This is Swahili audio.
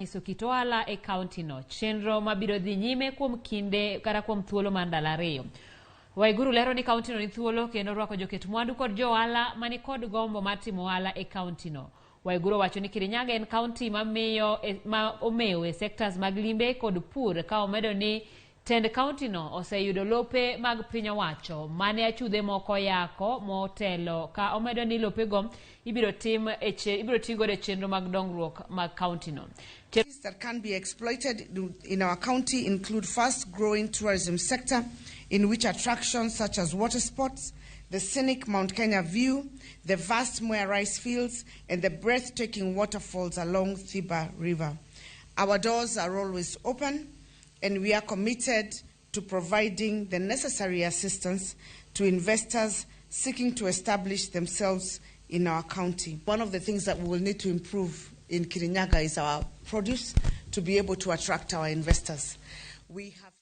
Iso kit ohala e kaunti no. Chenro mabiro dhi nyime kuom kinde kata kuom thuolo mar ndalo ariyo. Waiguru lero ni kaunti no ni thuolo kendo rwako joket mwandu kod jo ohala mani kod gombo mar timo ohala e kaunti no. Waiguru wacho ni Kirinyaga en kaunti ma omewo e sectors mag limbe kod pur, ka omedo ni tend kaunti no oseyudo lope mag piny owacho mane achudhe moko yako motelo, ka omedo ni lope go ibiro tigo e chenro mag dongruok mag kaunti no. That can be exploited in our county include fast-growing tourism sector, in which attractions such as water sports, the scenic Mount Kenya view, the vast Moya rice fields, and the breathtaking waterfalls along Thiba River. Our doors are always open, and we are committed to providing the necessary assistance to investors seeking to establish themselves in our county. One of the things that we will need to improve in Kirinyaga is our produce, to be able to attract our investors. We have